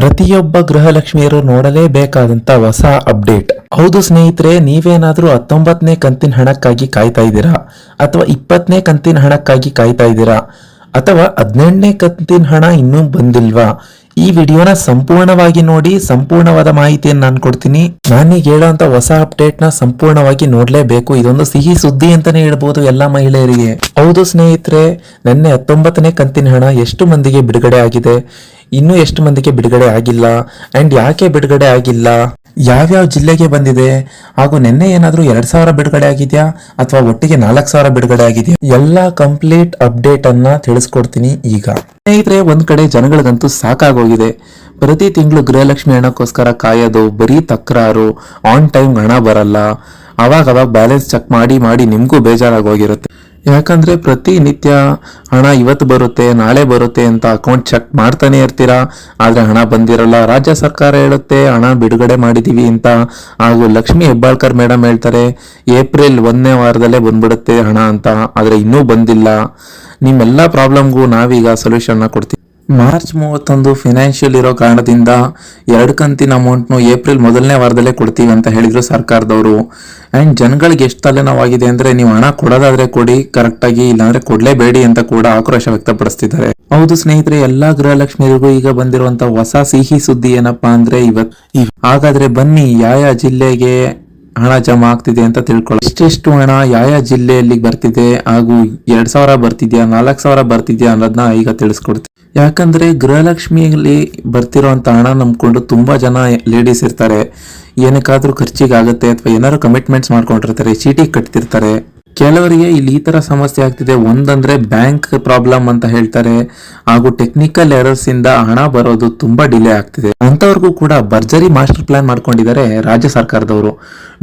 ಪ್ರತಿಯೊಬ್ಬ ಗೃಹಲಕ್ಷ್ಮಿಯರು ನೋಡಲೇಬೇಕಾದಂತ ಹೊಸ ಅಪ್ಡೇಟ್. ಹೌದು ಸ್ನೇಹಿತರೆ, ನೀವೇನಾದ್ರೂ 19ನೇ ಕಂತಿನ ಹಣಕ್ಕಾಗಿ ಕಾಯ್ತಾ ಇದ್ದೀರಾ, ಅಥವಾ 20ನೇ ಕಂತಿನ ಹಣಕ್ಕಾಗಿ ಕಾಯ್ತಾ ಇದ್ದೀರಾ, ಅಥವಾ 18ನೇ ಕಂತಿನ ಹಣ ಇನ್ನೂ ಬಂದಿಲ್ವಾ? ಈ ವಿಡಿಯೋನ ಸಂಪೂರ್ಣವಾಗಿ ನೋಡಿ, ಸಂಪೂರ್ಣವಾದ ಮಾಹಿತಿಯನ್ನು ನಾನು ಕೊಡ್ತೀನಿ. ನಾನೀಗ ಹೇಳುವಂತ ಹೊಸ ಅಪ್ಡೇಟ್ ನ ಸಂಪೂರ್ಣವಾಗಿ ನೋಡ್ಲೇಬೇಕು. ಇದೊಂದು ಸಿಹಿ ಸುದ್ದಿ ಅಂತಾನೆ ಹೇಳ್ಬೋದು ಎಲ್ಲಾ ಮಹಿಳೆಯರಿಗೆ. ಹೌದು ಸ್ನೇಹಿತರೆ, ನಿನ್ನೆ 19ನೇ ಕಂತಿನ ಹಣ ಎಷ್ಟು ಮಂದಿಗೆ ಬಿಡುಗಡೆ ಆಗಿದೆ, ಇನ್ನು ಎಷ್ಟು ಮಂದಿಗೆ ಬಿಡುಗಡೆ ಆಗಿಲ್ಲ, ಅಂಡ್ ಯಾಕೆ ಬಿಡುಗಡೆ ಆಗಿಲ್ಲ, ಯಾವ್ಯಾವ ಜಿಲ್ಲೆಗೆ ಬಂದಿದೆ, ಹಾಗೂ ನಿನ್ನೆ ಏನಾದ್ರೂ 2,000 ಬಿಡುಗಡೆ ಆಗಿದ್ಯಾ ಅಥವಾ ಒಟ್ಟಿಗೆ 4,000 ಬಿಡುಗಡೆ ಆಗಿದೆಯಾ, ಎಲ್ಲಾ ಕಂಪ್ಲೀಟ್ ಅಪ್ಡೇಟ್ ಅನ್ನ ತಿಳಿಸ್ಕೊಡ್ತೀನಿ ಈಗ. ಸ್ನೇಹಿತರೆ, ಒಂದ್ ಕಡೆ ಜನಗಳಿಗಂತೂ ಸಾಕಾಗೋಗಿದೆ. ಪ್ರತಿ ತಿಂಗಳು ಗೃಹಲಕ್ಷ್ಮಿ ಹಣಕ್ಕೋಸ್ಕರ ಕಾಯೋದು, ಬರೀ ತಕರಾರು, ಆನ್ ಟೈಮ್ ಹಣ ಬರಲ್ಲ, ಅವಾಗ ಬ್ಯಾಲೆನ್ಸ್ ಚೆಕ್ ಮಾಡಿ ನಿಮ್ಗೂ ಬೇಜಾರಾಗೋಗಿರುತ್ತೆ. ಯಾಕಂದ್ರೆ ಪ್ರತಿನಿತ್ಯ ಹಣ ಇವತ್ತು ಬರುತ್ತೆ, ನಾಳೆ ಬರುತ್ತೆ ಅಂತ ಅಕೌಂಟ್ ಚೆಕ್ ಮಾಡ್ತಾನೆ ಇರ್ತೀರಾ, ಆದ್ರೆ ಹಣ ಬಂದಿರಲ್ಲ. ರಾಜ್ಯ ಸರ್ಕಾರ ಹೇಳುತ್ತೆ ಹಣ ಬಿಡುಗಡೆ ಮಾಡಿದೀವಿ ಅಂತ, ಹಾಗೂ ಲಕ್ಷ್ಮಿ ಹೆಬ್ಬಾಳ್ಕರ್ ಮೇಡಮ್ ಹೇಳ್ತಾರೆ ಏಪ್ರಿಲ್ 1ನೇ ವಾರದಲ್ಲೇ ಬಂದ್ಬಿಡುತ್ತೆ ಹಣ ಅಂತ, ಆದ್ರೆ ಇನ್ನೂ ಬಂದಿಲ್ಲ. ನಿಮ್ಮೆಲ್ಲಾ ಪ್ರಾಬ್ಲಮ್ಗೂ ನಾವೀಗ ಸೊಲ್ಯೂಷನ್ ಕೊಡ್ತೀವಿ. ಮಾರ್ಚ್ 31 ಫಿನಾನ್ಷಿಯಲ್ ಇರೋ ಕಾರಣದಿಂದ 2 ಕಂತಿನ ಅಮೌಂಟ್ನು ಏಪ್ರಿಲ್ 1ನೇ ವಾರದಲ್ಲೇ ಕೊಡ್ತೀವಿ ಅಂತ ಹೇಳಿದ್ರು ಸರ್ಕಾರದವರು. ಅಂಡ್ ಜನಗಳಿಗೆ ಎಷ್ಟು ತಲೆನೋವಾಗಿದೆ ಅಂದ್ರೆ, ನೀವು ಹಣ ಕೊಡೋದಾದ್ರೆ ಕೊಡಿ ಕರೆಕ್ಟಾಗಿ, ಇಲ್ಲಾಂದ್ರೆ ಕೊಡ್ಲೇಬೇಡಿ ಅಂತ ಕೂಡ ಆಕ್ರೋಶ ವ್ಯಕ್ತಪಡಿಸ್ತಿದ್ದಾರೆ. ಹೌದು ಸ್ನೇಹಿತರೆ, ಎಲ್ಲಾ ಗೃಹಲಕ್ಷ್ಮಿಯರಿಗೂ ಈಗ ಬಂದಿರುವಂತ ಹೊಸ ಸಿಹಿ ಸುದ್ದಿ ಏನಪ್ಪಾ ಅಂದ್ರೆ ಹಾಗಾದ್ರೆ ಬನ್ನಿ ಯಾವ ಜಿಲ್ಲೆಗೆ ಹಣ ಜಮಾ ಆಗ್ತಿದೆ ಅಂತ ತಿಳ್ಕೊಳ್ಳಿ. ಎಷ್ಟೆಷ್ಟು ಹಣ ಯಾವ ಜಿಲ್ಲೆಯಲ್ಲಿ ಬರ್ತಿದೆ, ಹಾಗೂ 2,000 ಬರ್ತಿದ್ಯಾ, 4,000 ಬರ್ತಿದ್ಯಾ ಅನ್ನೋದನ್ನ ಈಗ ತಿಳಿಸ್ಕೊಡ್ತೀನಿ. ಯಾಕಂದ್ರೆ ಗೃಹಲಕ್ಷ್ಮಿಯಲ್ಲಿ ಬರ್ತಿರೋಂತ ಹಣ ನಂಬ್ಕೊಂಡು ತುಂಬಾ ಜನ ಲೇಡೀಸ್ ಇರ್ತಾರೆ. ಏನಕ್ಕಾದ್ರೂ ಖರ್ಚಿಗೆ ಆಗುತ್ತೆ ಅಥವಾ ಏನಾದ್ರು ಕಮಿಟ್ಮೆಂಟ್ಸ್ ಮಾಡ್ಕೊಂಡಿರ್ತಾರೆ, ಚೀಟಿ ಕಟ್ತಿರ್ತಾರೆ. ಕೆಲವರಿಗೆ ಇಲ್ಲಿ ಈ ತರ ಸಮಸ್ಯೆ ಆಗ್ತಿದೆ. ಒಂದಂದ್ರೆ ಬ್ಯಾಂಕ್ ಪ್ರಾಬ್ಲಮ್ ಅಂತ ಹೇಳ್ತಾರೆ, ಹಾಗೂ ಟೆಕ್ನಿಕಲ್ ಎರರ್ಸ್ ಇಂದ ಹಣ ಬರೋದು ತುಂಬಾ ಡಿಲೇ ಆಗ್ತಿದೆ. ಅಂತವ್ರಿಗೂ ಕೂಡ ಭರ್ಜರಿ ಮಾಸ್ಟರ್ ಪ್ಲಾನ್ ಮಾಡ್ಕೊಂಡಿದ್ದಾರೆ ರಾಜ್ಯ ಸರ್ಕಾರದವರು.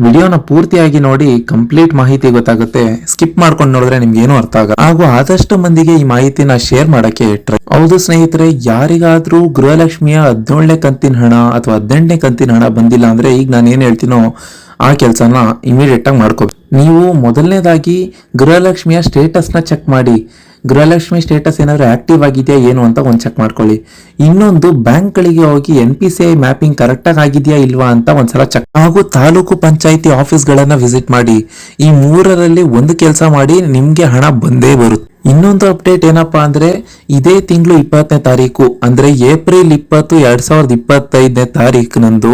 ವಿಡಿಯೋನ ಪೂರ್ತಿಯಾಗಿ ನೋಡಿ, ಕಂಪ್ಲೀಟ್ ಮಾಹಿತಿ ಗೊತ್ತಾಗುತ್ತೆ. ಸ್ಕಿಪ್ ಮಾಡ್ಕೊಂಡು ನೋಡಿದ್ರೆ ನಿಮ್ಗೆ ಏನೂ ಅರ್ಥ ಆಗಲ್ಲ. ಹಾಗೂ ಆದಷ್ಟು ಮಂದಿಗೆ ಈ ಮಾಹಿತಿನ ಶೇರ್ ಮಾಡಕ್ಕೆ ಟ್ರೈ. ಹೌದು ಸ್ನೇಹಿತರೆ, ಯಾರಿಗಾದ್ರೂ ಗೃಹಲಕ್ಷ್ಮಿಯ 17ನೇ ಕಂತಿನ ಹಣ ಅಥವಾ 18ನೇ ಕಂತಿನ ಹಣ ಬಂದಿಲ್ಲ ಅಂದ್ರೆ, ಈಗ ನಾನು ಏನ್ ಹೇಳ್ತೀನೋ ಆ ಕೆಲಸನ ಇಮಿಡಿಯೇಟ್ ಆಗಿ ಮಾಡ್ಕೋಬೇಕು. ನೀವು ಮೊದಲನೇದಾಗಿ ಗೃಹಲಕ್ಷ್ಮಿಯ ಸ್ಟೇಟಸ್ ನ ಚೆಕ್ ಮಾಡಿ. ಗೃಹಲಕ್ಷ್ಮಿ ಸ್ಟೇಟಸ್ ಏನಾದ್ರು ಆಕ್ಟಿವ್ ಆಗಿದೆಯಾ ಏನು ಅಂತ ಒಂದ್ ಚೆಕ್ ಮಾಡ್ಕೊಳ್ಳಿ. ಇನ್ನೊಂದು, ಬ್ಯಾಂಕ್ ಗಳಿಗೆ ಹೋಗಿ NPCI ಮ್ಯಾಪಿಂಗ್ ಕರೆಕ್ಟ್ ಆಗಿ ಆಗಿದೆಯಾ ಇಲ್ವಾ ಅಂತ ಒಂದ್ಸಲ ಚೆಕ್. ಹಾಗೂ ತಾಲೂಕು ಪಂಚಾಯಿತಿ ಆಫೀಸ್ ಗಳನ್ನ ವಿಸಿಟ್ ಮಾಡಿ. ಈ 3ರಲ್ಲಿ ಒಂದು ಕೆಲಸ ಮಾಡಿ, ನಿಮ್ಗೆ ಹಣ ಬಂದೇ ಬರುತ್ತೆ. ಇನ್ನೊಂದು ಅಪ್ಡೇಟ್ ಏನಪ್ಪಾ ಅಂದ್ರೆ, ಇದೇ ತಿಂಗಳು 20ನೇ ತಾರೀಕು ಅಂದ್ರೆ ಏಪ್ರಿಲ್ 20, 2025ನೇ ತಾರೀಕಿನಂದು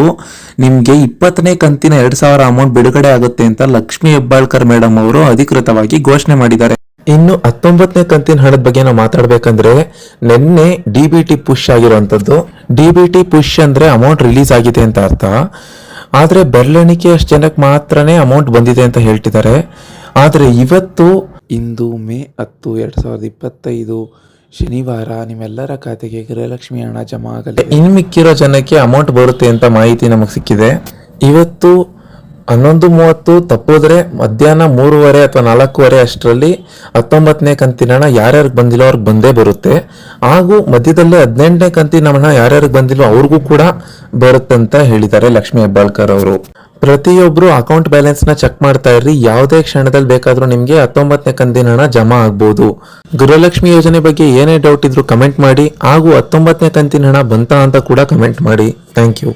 ನಿಮ್ಗೆ 20ನೇ ಕಂತಿನ 2,000 ಅಮೌಂಟ್ ಬಿಡುಗಡೆ ಆಗುತ್ತೆ ಅಂತ ಲಕ್ಷ್ಮಿ ಹೆಬ್ಬಾಳ್ಕರ್ ಮೇಡಮ್ ಅವರು ಅಧಿಕೃತವಾಗಿ ಘೋಷಣೆ ಮಾಡಿದ್ದಾರೆ. ಇನ್ನು 19ನೇ ಕಂತಿನ ಹಣದ ಬಗ್ಗೆ ನಾವು ಮಾತಾಡ್ಬೇಕಂದ್ರೆ, ನಿನ್ನೆ DBT ಪುಷ್ ಆಗಿರುವಂತದ್ದು. DBT ಪುಷ್ ಅಂದ್ರೆ ಅಮೌಂಟ್ ರಿಲೀಸ್ ಆಗಿದೆ ಅಂತ ಅರ್ಥ. ಆದ್ರೆ ಬೆರಳೆಣಿಕೆ ಅಷ್ಟು ಜನಕ್ಕೆ ಮಾತ್ರನೇ ಅಮೌಂಟ್ ಬಂದಿದೆ ಅಂತ ಹೇಳ್ತಿದ್ದಾರೆ. ಆದ್ರೆ ಇಂದು ಮೇ 10, 2025 ಶನಿವಾರ ನಿಮ್ಮೆಲ್ಲರ ಖಾತೆಗೆ ಗೃಹಲಕ್ಷ್ಮಿ ಹಣ ಜಮಾ ಆಗಲಿದೆ. ಇನ್ನು ಮಿಕ್ಕಿರೋ ಜನಕ್ಕೆ ಅಮೌಂಟ್ ಬರುತ್ತೆ ಅಂತ ಮಾಹಿತಿ ನಮಗೆ ಸಿಕ್ಕಿದೆ. ಇವತ್ತು 11:30 ತಪ್ಪೋದ್ರೆ ಮಧ್ಯಾಹ್ನ 3:30 ಅಥವಾ 4:15 ಅಷ್ಟರಲ್ಲಿ 19ನೇ ಕಂತಿನ ಹಣ ಯಾರ್ಯಾರಿಗೆ ಬಂದಿಲ್ಲೋ ಅವ್ರಿಗೆ ಬಂದೇ ಬರುತ್ತೆ. ಹಾಗೂ ಮಧ್ಯದಲ್ಲಿ 18ನೇ ಕಂತಿನ ಹಣ ಯಾರ್ಯಾರಿಗೆ ಬಂದಿಲ್ಲೋ ಅವ್ರಿಗೂ ಕೂಡ ಬರುತ್ತೆ ಅಂತ ಹೇಳಿದ್ದಾರೆ ಲಕ್ಷ್ಮಿ ಹೆಬ್ಬಾಳ್ಕರ್ ಅವರು. ಪ್ರತಿಯೊಬ್ರು ಅಕೌಂಟ್ ಬ್ಯಾಲೆನ್ಸ್ ನ ಚೆಕ್ ಮಾಡ್ತಾ ಇರ್ರಿ. ಯಾವುದೇ ಕ್ಷಣದಲ್ಲಿ ಬೇಕಾದ್ರೂ ನಿಮ್ಗೆ 19ನೇ ಕಂತಿನ ಹಣ ಜಮಾ ಆಗ್ಬಹುದು. ಗೃಹಲಕ್ಷ್ಮಿ ಯೋಜನೆ ಬಗ್ಗೆ ಏನೇ ಡೌಟ್ ಇದ್ರು ಕಮೆಂಟ್ ಮಾಡಿ, ಹಾಗೂ 19ನೇ ಕಂತಿನ ಹಣ ಬಂತಾ ಅಂತ ಕೂಡ ಕಮೆಂಟ್ ಮಾಡಿ. Thank you.